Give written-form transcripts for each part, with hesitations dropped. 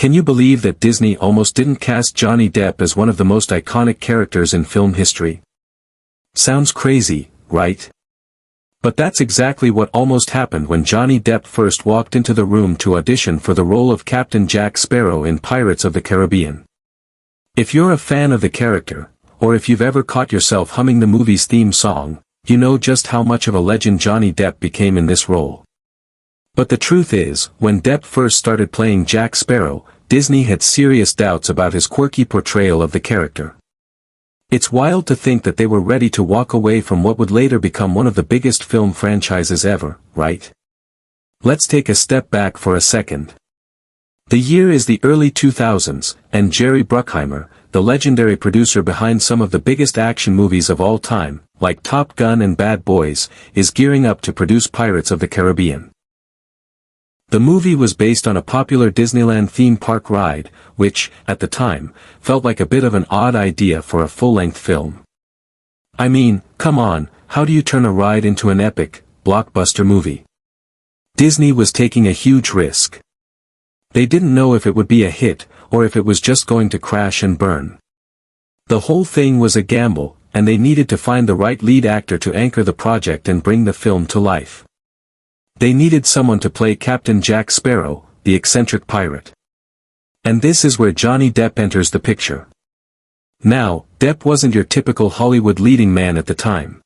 Can you believe that Disney almost didn't cast Johnny Depp as one of the most iconic characters in film history? Sounds crazy, right? But that's exactly what almost happened when Johnny Depp first walked into the room to audition for the role of Captain Jack Sparrow in Pirates of the Caribbean. If you're a fan of the character, or if you've ever caught yourself humming the movie's theme song, you know just how much of a legend Johnny Depp became in this role. But the truth is, when Depp first started playing Jack Sparrow, Disney had serious doubts about his quirky portrayal of the character. It's wild to think that they were ready to walk away from what would later become one of the biggest film franchises ever, right? Let's take a step back for a second. The year is the early 2000s, and Jerry Bruckheimer, the legendary producer behind some of the biggest action movies of all time, like Top Gun and Bad Boys, is gearing up to produce Pirates of the Caribbean. The movie was based on a popular Disneyland theme park ride, which, at the time, felt like a bit of an odd idea for a full-length film. I mean, come on, how do you turn a ride into an epic, blockbuster movie? Disney was taking a huge risk. They didn't know if it would be a hit, or if it was just going to crash and burn. The whole thing was a gamble, and they needed to find the right lead actor to anchor the project and bring the film to life. They needed someone to play Captain Jack Sparrow, the eccentric pirate. And this is where Johnny Depp enters the picture. Now, Depp wasn't your typical Hollywood leading man at the time.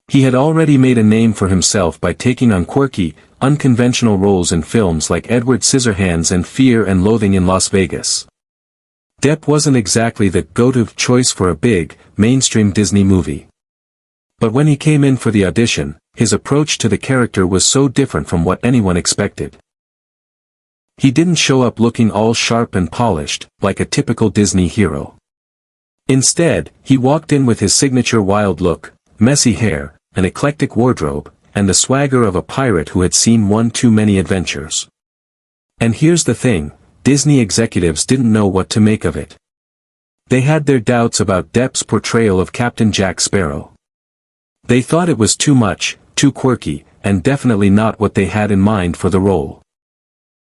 He had already made a name for himself by taking on quirky, unconventional roles in films like Edward Scissorhands and Fear and Loathing in Las Vegas. Depp wasn't exactly the go-to choice for a big, mainstream Disney movie. But when he came in for the audition, his approach to the character was so different from what anyone expected. He didn't show up looking all sharp and polished, like a typical Disney hero. Instead, he walked in with his signature wild look, messy hair, an eclectic wardrobe, and the swagger of a pirate who had seen one too many adventures. And here's the thing, Disney executives didn't know what to make of it. They had their doubts about Depp's portrayal of Captain Jack Sparrow. They thought it was too much, too quirky, and definitely not what they had in mind for the role.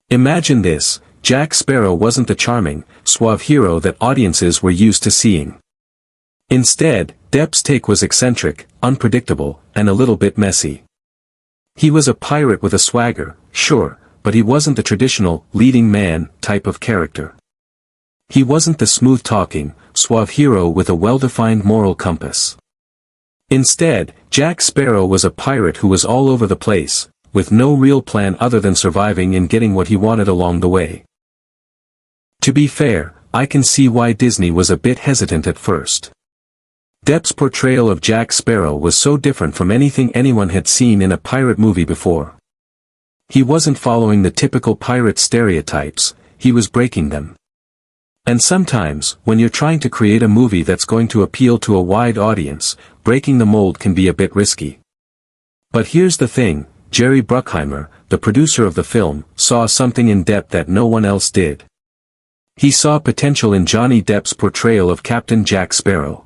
Imagine this, Jack Sparrow wasn't the charming, suave hero that audiences were used to seeing. Instead, Depp's take was eccentric, unpredictable, and a little bit messy. He was a pirate with a swagger, sure, but he wasn't the traditional, leading man, type of character. He wasn't the smooth-talking, suave hero with a well-defined moral compass. Instead, Jack Sparrow was a pirate who was all over the place, with no real plan other than surviving and getting what he wanted along the way. To be fair, I can see why Disney was a bit hesitant at first. Depp's portrayal of Jack Sparrow was so different from anything anyone had seen in a pirate movie before. He wasn't following the typical pirate stereotypes, he was breaking them. And sometimes, when you're trying to create a movie that's going to appeal to a wide audience, breaking the mold can be a bit risky. But here's the thing, Jerry Bruckheimer, the producer of the film, saw something in Depp that no one else did. He saw potential in Johnny Depp's portrayal of Captain Jack Sparrow.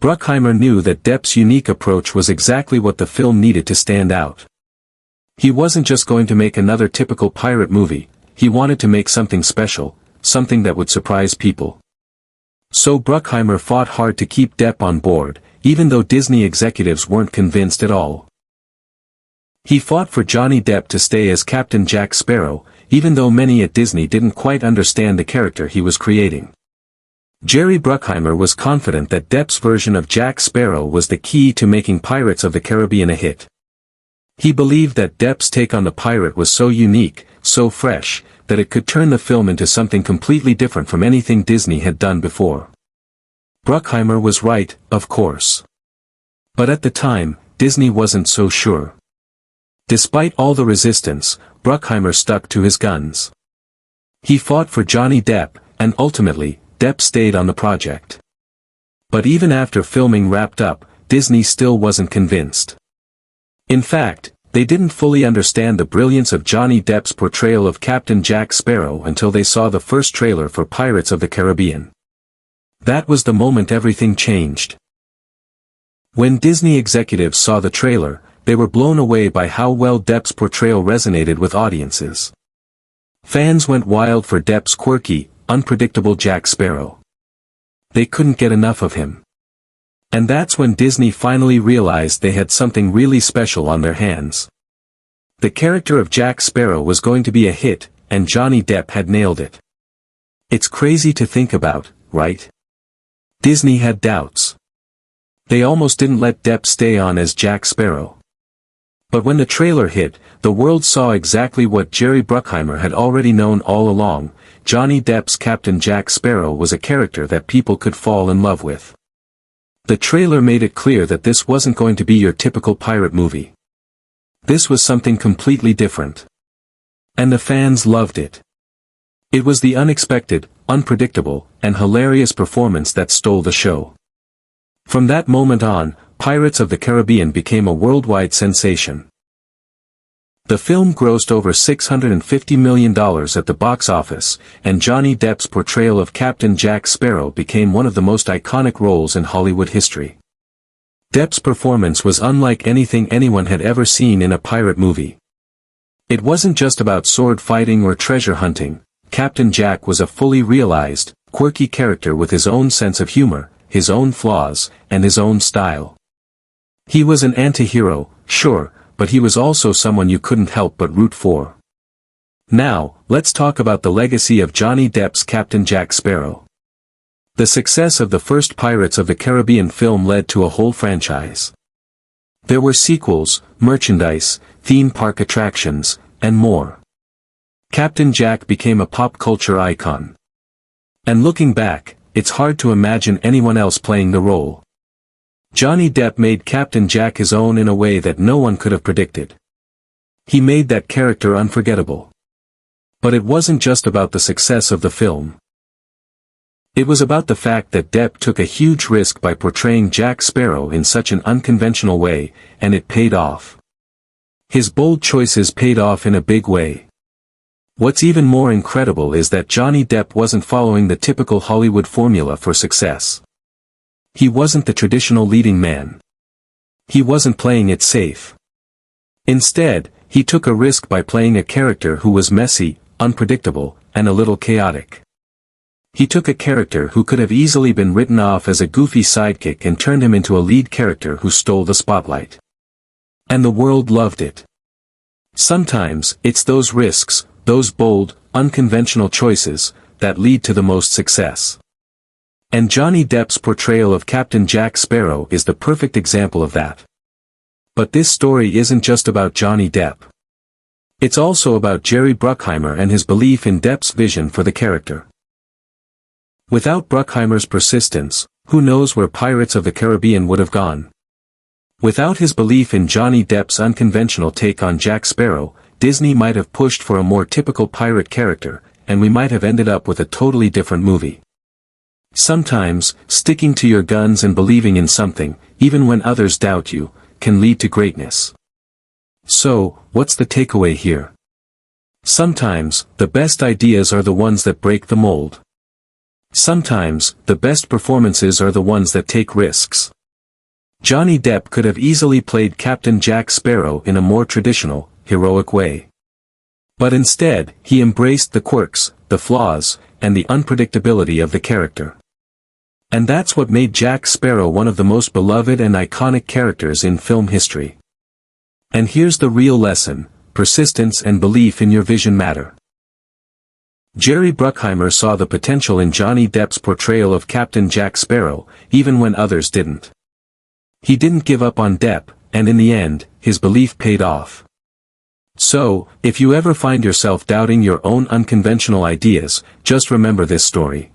Bruckheimer knew that Depp's unique approach was exactly what the film needed to stand out. He wasn't just going to make another typical pirate movie, he wanted to make something special, something that would surprise people. So Bruckheimer fought hard to keep Depp on board, even though Disney executives weren't convinced at all. He fought for Johnny Depp to stay as Captain Jack Sparrow, even though many at Disney didn't quite understand the character he was creating. Jerry Bruckheimer was confident that Depp's version of Jack Sparrow was the key to making Pirates of the Caribbean a hit. He believed that Depp's take on the pirate was so unique, so fresh, that it could turn the film into something completely different from anything Disney had done before. Bruckheimer was right, of course. But at the time, Disney wasn't so sure. Despite all the resistance, Bruckheimer stuck to his guns. He fought for Johnny Depp, and ultimately, Depp stayed on the project. But even after filming wrapped up, Disney still wasn't convinced. In fact, they didn't fully understand the brilliance of Johnny Depp's portrayal of Captain Jack Sparrow until they saw the first trailer for Pirates of the Caribbean. That was the moment everything changed. When Disney executives saw the trailer, they were blown away by how well Depp's portrayal resonated with audiences. Fans went wild for Depp's quirky, unpredictable Jack Sparrow. They couldn't get enough of him. And that's when Disney finally realized they had something really special on their hands. The character of Jack Sparrow was going to be a hit, and Johnny Depp had nailed it. It's crazy to think about, right? Disney had doubts. They almost didn't let Depp stay on as Jack Sparrow. But when the trailer hit, the world saw exactly what Jerry Bruckheimer had already known all along. Johnny Depp's Captain Jack Sparrow was a character that people could fall in love with. The trailer made it clear that this wasn't going to be your typical pirate movie. This was something completely different. And the fans loved it. It was the unexpected, unpredictable, and hilarious performance that stole the show. From that moment on, Pirates of the Caribbean became a worldwide sensation. The film grossed over $650 million at the box office, and Johnny Depp's portrayal of Captain Jack Sparrow became one of the most iconic roles in Hollywood history. Depp's performance was unlike anything anyone had ever seen in a pirate movie. It wasn't just about sword fighting or treasure hunting. Captain Jack was a fully realized, quirky character with his own sense of humor, his own flaws, and his own style. He was an anti-hero, sure, but he was also someone you couldn't help but root for. Now, let's talk about the legacy of Johnny Depp's Captain Jack Sparrow. The success of the first Pirates of the Caribbean film led to a whole franchise. There were sequels, merchandise, theme park attractions, and more. Captain Jack became a pop culture icon. And looking back, it's hard to imagine anyone else playing the role. Johnny Depp made Captain Jack his own in a way that no one could have predicted. He made that character unforgettable. But it wasn't just about the success of the film. It was about the fact that Depp took a huge risk by portraying Jack Sparrow in such an unconventional way, and it paid off. His bold choices paid off in a big way. What's even more incredible is that Johnny Depp wasn't following the typical Hollywood formula for success. He wasn't the traditional leading man. He wasn't playing it safe. Instead, he took a risk by playing a character who was messy, unpredictable, and a little chaotic. He took a character who could have easily been written off as a goofy sidekick and turned him into a lead character who stole the spotlight. And the world loved it. Sometimes, it's those risks, those bold, unconventional choices, that lead to the most success. And Johnny Depp's portrayal of Captain Jack Sparrow is the perfect example of that. But this story isn't just about Johnny Depp. It's also about Jerry Bruckheimer and his belief in Depp's vision for the character. Without Bruckheimer's persistence, who knows where Pirates of the Caribbean would have gone? Without his belief in Johnny Depp's unconventional take on Jack Sparrow, Disney might have pushed for a more typical pirate character, and we might have ended up with a totally different movie. Sometimes, sticking to your guns and believing in something, even when others doubt you, can lead to greatness. So, what's the takeaway here? Sometimes, the best ideas are the ones that break the mold. Sometimes, the best performances are the ones that take risks. Johnny Depp could have easily played Captain Jack Sparrow in a more traditional, heroic way. But instead, he embraced the quirks, the flaws, and the unpredictability of the character. And that's what made Jack Sparrow one of the most beloved and iconic characters in film history. And here's the real lesson: persistence and belief in your vision matter. Jerry Bruckheimer saw the potential in Johnny Depp's portrayal of Captain Jack Sparrow, even when others didn't. He didn't give up on Depp, and in the end, his belief paid off. So, if you ever find yourself doubting your own unconventional ideas, just remember this story.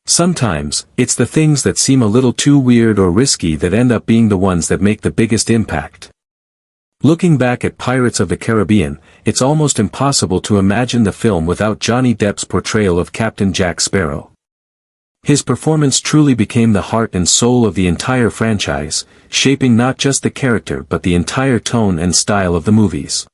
Sometimes, it's the things that seem a little too weird or risky that end up being the ones that make the biggest impact. Looking back at Pirates of the Caribbean, it's almost impossible to imagine the film without Johnny Depp's portrayal of Captain Jack Sparrow. His performance truly became the heart and soul of the entire franchise, shaping not just the character but the entire tone and style of the movies.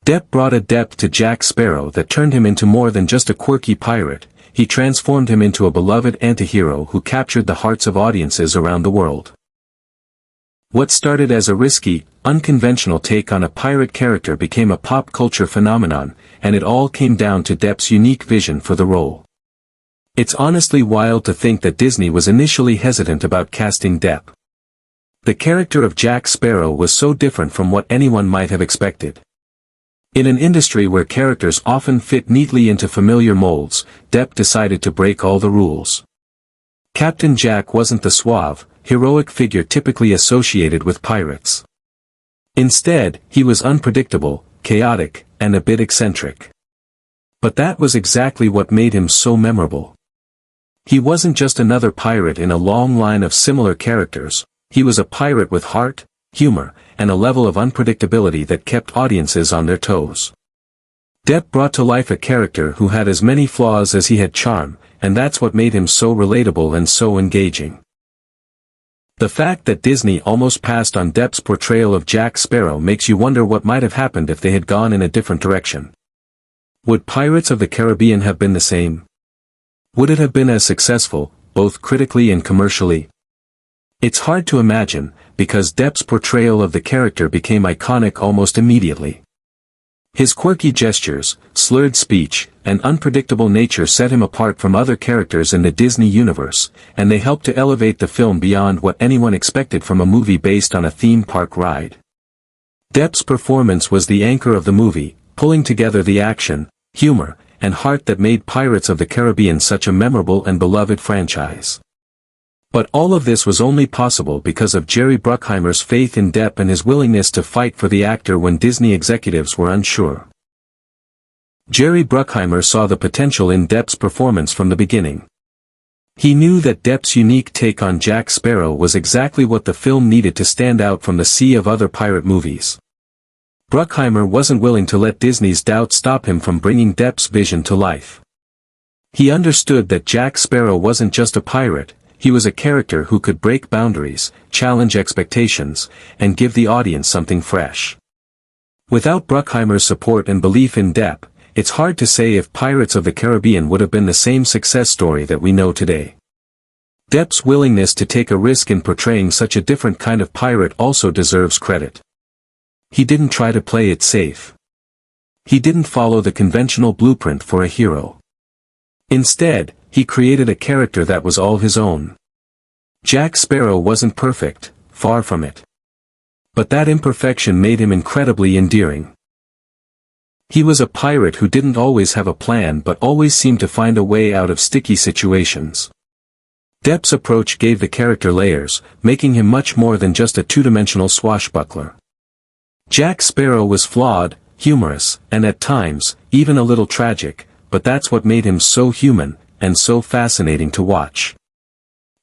Depp brought a depth to Jack Sparrow that turned him into more than just a quirky pirate. He transformed him into a beloved anti-hero who captured the hearts of audiences around the world. What started as a risky, unconventional take on a pirate character became a pop culture phenomenon, and it all came down to Depp's unique vision for the role. It's honestly wild to think that Disney was initially hesitant about casting Depp. The character of Jack Sparrow was so different from what anyone might have expected. In an industry where characters often fit neatly into familiar molds, Depp decided to break all the rules. Captain Jack wasn't the suave, heroic figure typically associated with pirates. Instead, he was unpredictable, chaotic, and a bit eccentric. But that was exactly what made him so memorable. He wasn't just another pirate in a long line of similar characters, he was a pirate with heart, humor, and a level of unpredictability that kept audiences on their toes. Depp brought to life a character who had as many flaws as he had charm, and that's what made him so relatable and so engaging. The fact that Disney almost passed on Depp's portrayal of Jack Sparrow makes you wonder what might have happened if they had gone in a different direction. Would Pirates of the Caribbean have been the same? Would it have been as successful, both critically and commercially? It's hard to imagine, because Depp's portrayal of the character became iconic almost immediately. His quirky gestures, slurred speech, and unpredictable nature set him apart from other characters in the Disney universe, and they helped to elevate the film beyond what anyone expected from a movie based on a theme park ride. Depp's performance was the anchor of the movie, pulling together the action, humor, and heart that made Pirates of the Caribbean such a memorable and beloved franchise. But all of this was only possible because of Jerry Bruckheimer's faith in Depp and his willingness to fight for the actor when Disney executives were unsure. Jerry Bruckheimer saw the potential in Depp's performance from the beginning. He knew that Depp's unique take on Jack Sparrow was exactly what the film needed to stand out from the sea of other pirate movies. Bruckheimer wasn't willing to let Disney's doubts stop him from bringing Depp's vision to life. He understood that Jack Sparrow wasn't just a pirate, he was a character who could break boundaries, challenge expectations, and give the audience something fresh. Without Bruckheimer's support and belief in Depp, it's hard to say if Pirates of the Caribbean would have been the same success story that we know today. Depp's willingness to take a risk in portraying such a different kind of pirate also deserves credit. He didn't try to play it safe. He didn't follow the conventional blueprint for a hero. Instead, he created a character that was all his own. Jack Sparrow wasn't perfect, far from it. But that imperfection made him incredibly endearing. He was a pirate who didn't always have a plan but always seemed to find a way out of sticky situations. Depp's approach gave the character layers, making him much more than just a two-dimensional swashbuckler. Jack Sparrow was flawed, humorous, and at times, even a little tragic, but that's what made him so human, and so fascinating to watch.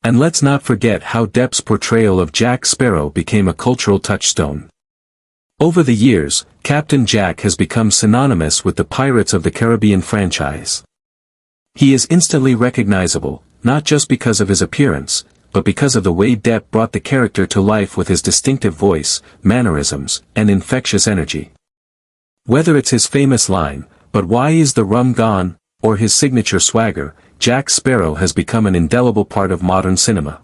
And let's not forget how Depp's portrayal of Jack Sparrow became a cultural touchstone. Over the years, Captain Jack has become synonymous with the Pirates of the Caribbean franchise. He is instantly recognizable, not just because of his appearance, but because of the way Depp brought the character to life with his distinctive voice, mannerisms, and infectious energy. Whether it's his famous line, "But why is the rum gone?" or his signature swagger, Jack Sparrow has become an indelible part of modern cinema.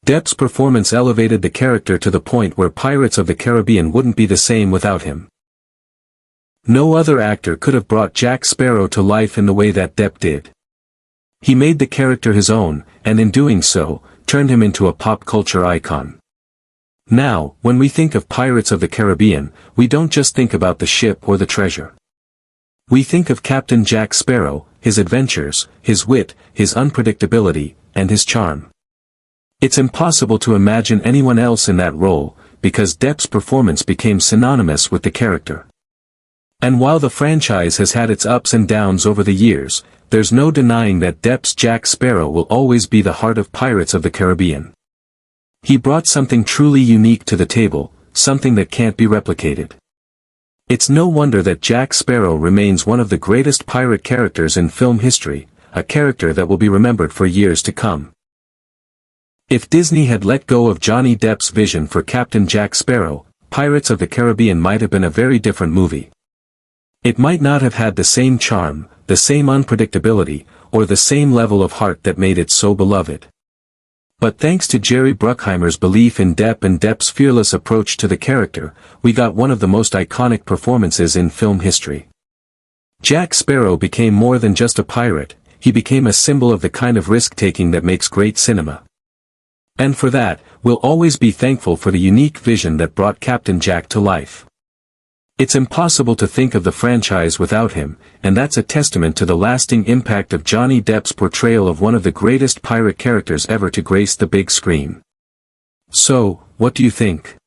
Depp's performance elevated the character to the point where Pirates of the Caribbean wouldn't be the same without him. No other actor could have brought Jack Sparrow to life in the way that Depp did. He made the character his own, and in doing so, turned him into a pop culture icon. Now, when we think of Pirates of the Caribbean, we don't just think about the ship or the treasure. We think of Captain Jack Sparrow, his adventures, his wit, his unpredictability, and his charm. It's impossible to imagine anyone else in that role, because Depp's performance became synonymous with the character. And while the franchise has had its ups and downs over the years, there's no denying that Depp's Jack Sparrow will always be the heart of Pirates of the Caribbean. He brought something truly unique to the table, something that can't be replicated. It's no wonder that Jack Sparrow remains one of the greatest pirate characters in film history, a character that will be remembered for years to come. If Disney had let go of Johnny Depp's vision for Captain Jack Sparrow, Pirates of the Caribbean might have been a very different movie. It might not have had the same charm, the same unpredictability, or the same level of heart that made it so beloved. But thanks to Jerry Bruckheimer's belief in Depp and Depp's fearless approach to the character, we got one of the most iconic performances in film history. Jack Sparrow became more than just a pirate, he became a symbol of the kind of risk-taking that makes great cinema. And for that, we'll always be thankful for the unique vision that brought Captain Jack to life. It's impossible to think of the franchise without him, and that's a testament to the lasting impact of Johnny Depp's portrayal of one of the greatest pirate characters ever to grace the big screen. So, what do you think?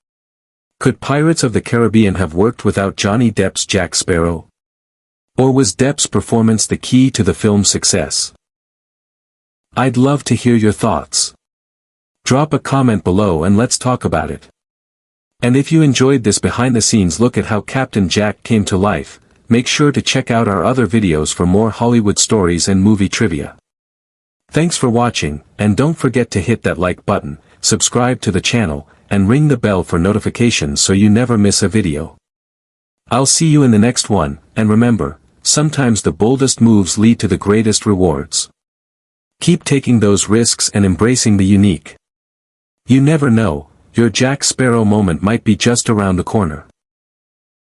Could Pirates of the Caribbean have worked without Johnny Depp's Jack Sparrow? Or was Depp's performance the key to the film's success? I'd love to hear your thoughts. Drop a comment below and let's talk about it. And if you enjoyed this behind-the-scenes look at how Captain Jack came to life, make sure to check out our other videos for more Hollywood stories and movie trivia. Thanks for watching, and don't forget to hit that like button, subscribe to the channel, and ring the bell for notifications so you never miss a video. I'll see you in the next one, and remember, sometimes the boldest moves lead to the greatest rewards. Keep taking those risks and embracing the unique. You never know, your Jack Sparrow moment might be just around the corner.